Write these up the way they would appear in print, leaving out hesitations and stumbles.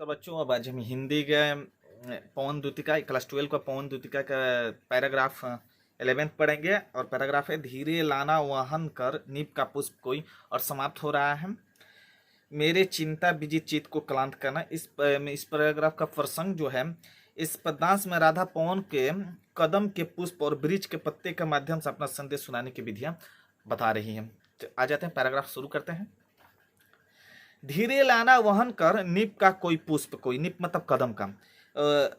तो बच्चों अब आज हम हिंदी के पवन द्वितिका क्लास 12 का पवन द्वितिका का पैराग्राफ 11th पढ़ेंगे। और पैराग्राफ है, धीरे लाना वहन कर नीप का पुष्प कोई। और समाप्त हो रहा है, मेरे चिंता विजित चित्त को क्लांत करना। इस पैराग्राफ का प्रसंग जो है, इस पद्यांश में राधा पवन के कदम के पुष्प और वृक्ष के पत्ते के माध्यम से अपना संदेश सुनाने की विधियां बता रही हैं। तो आ जाते हैं, पैराग्राफ शुरू करते हैं। धीरे लाना वहन कर नीप का कोई पुष्प कोई। नीप मतलब कदम का।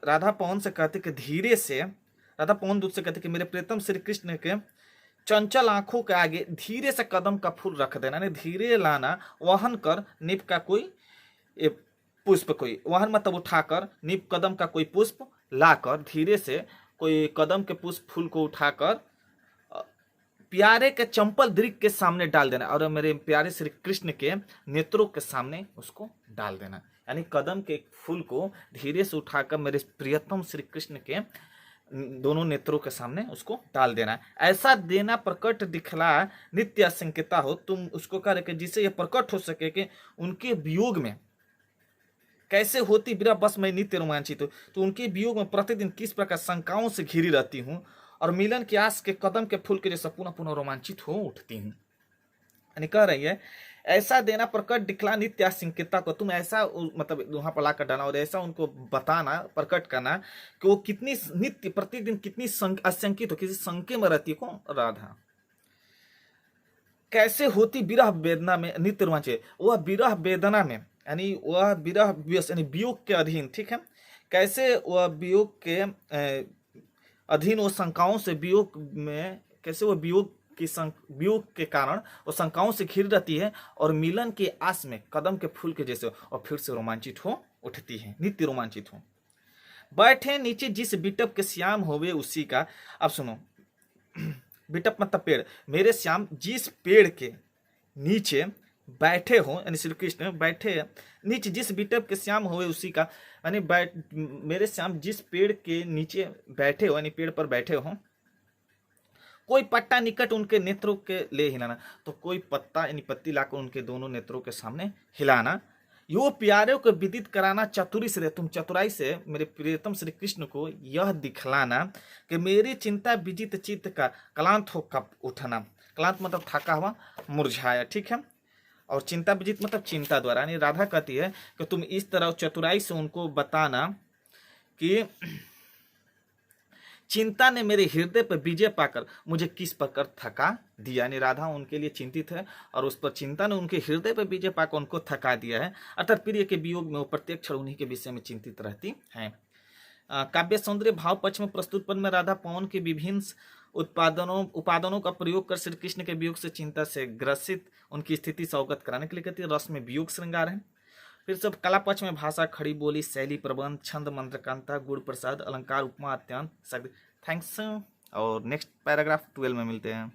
राधा पवन से कहते कि धीरे से, राधा पवन दूत से कहते कि मेरे प्रियतम श्री कृष्ण के चंचल आंखों के आगे धीरे से कदम का फूल रख देना। यानी धीरे लाना वहन कर नीप का कोई पुष्प कोई। वहन मतलब उठाकर, नीप कदम का कोई पुष्प लाकर, धीरे से कोई कदम के पुष्प फूल को उठाकर प्यारे के चंपल दृक के सामने डाल देना। और मेरे प्यारे श्री कृष्ण के नेत्रों के सामने उसको डाल देना। यानी कदम के फूल को धीरे से उठाकर मेरे प्रियतम श्री कृष्ण के दोनों नेत्रों के सामने उसको डाल देना। ऐसा देना प्रकट दिखला नित्य असंकिता हो। तुम उसको कह रहे जिससे यह प्रकट हो सके कि उनके वियोग में कैसे होती विरह बस मैं नित्य रोमांचित हूँ। तो उनके वियोग में प्रतिदिन किस प्रकार शंकाओं से घिरी रहती हूँ और मिलन के आस के कदम के फूल के जैसा पुनः पुनः रोमांचित हो उठती हूँ। यानी कह रही है, ऐसा देना प्रकट दिखला नित्य आशंकिता को। तुम ऐसा मतलब वहां पर लाकर डालना और ऐसा उनको बताना, प्रकट करना कि वो कितनी नित्य प्रतिदिन कितनी आशंकित हो, किसी शंके में रहती है। कौन? राधा। कैसे होती विरह वेदना में नित्य रोमांचित। वह विरह वेदना में, यानी वह विरह यानी वियोग के अधीन, ठीक है। कैसे वह वियोग के अधीन वो शंकाओं से, वियोग में कैसे वो वियोग के कारण वो शंकाओं से घिर रहती है और मिलन के आस में कदम के फूल के जैसे और फिर से रोमांचित हो उठती है, नित्य रोमांचित हो। बैठे नीचे जिस बिटप के श्याम होवे उसी का। अब सुनो, बिटप मतलब पेड़। मेरे श्याम जिस पेड़ के नीचे बैठे हो, यानी श्री कृष्ण बैठे नीचे जिस बिटप के श्याम होवे उसी का। यानी मेरे श्याम जिस पेड़ के नीचे बैठे हो, यानी पेड़ पर बैठे हो, कोई पट्टा निकट उनके नेत्रों के ले हिलाना। तो कोई पत्ता यानी पत्ती लाकर उनके दोनों नेत्रों के सामने हिलाना। यो प्यारे को विदित कराना चतुरी से, तुम चतुराई से मेरे प्रियतम श्री कृष्ण को यह दिखलाना कि मेरी चिंता विजित चित्त का क्लांत हो कब उठना। क्लांत मतलब थका हुआ, मुरझाया, ठीक है। और चिंता विजित मतलब चिंता द्वारा। यानी राधा कहती है कि तुम इस तरह चतुराई से उनको बताना कि चिंता ने मेरे हृदय पर विजय पाकर मुझे किस प्रकार थका दिया। यानी राधा उनके लिए चिंतित है और उस पर चिंता ने उनके हृदय पर विजय पाकर उनको थका दिया है। अर्थात प्रिय के वियोग में वो प्रत्येक क्षण उन्हीं के विषय में चिंतित रहती हैं। काव्य सौंदर्य भाव पक्ष में प्रस्तुत पद में राधा पवन के विभिन्न उपादानों का प्रयोग कर श्री कृष्ण के वियोग से चिंता से ग्रसित उनकी स्थिति से अवगत कराने के लिए कहती है। रस में वियोग श्रृंगार है। फिर सब कला पक्ष में भाषा, खड़ी बोली, शैली, प्रबंध, छंद, मंत्रकांता, गुण प्रसाद, अलंकार, उपमा, अत्यंत। थैंक्स। और नेक्स्ट पैराग्राफ 12 में मिलते हैं।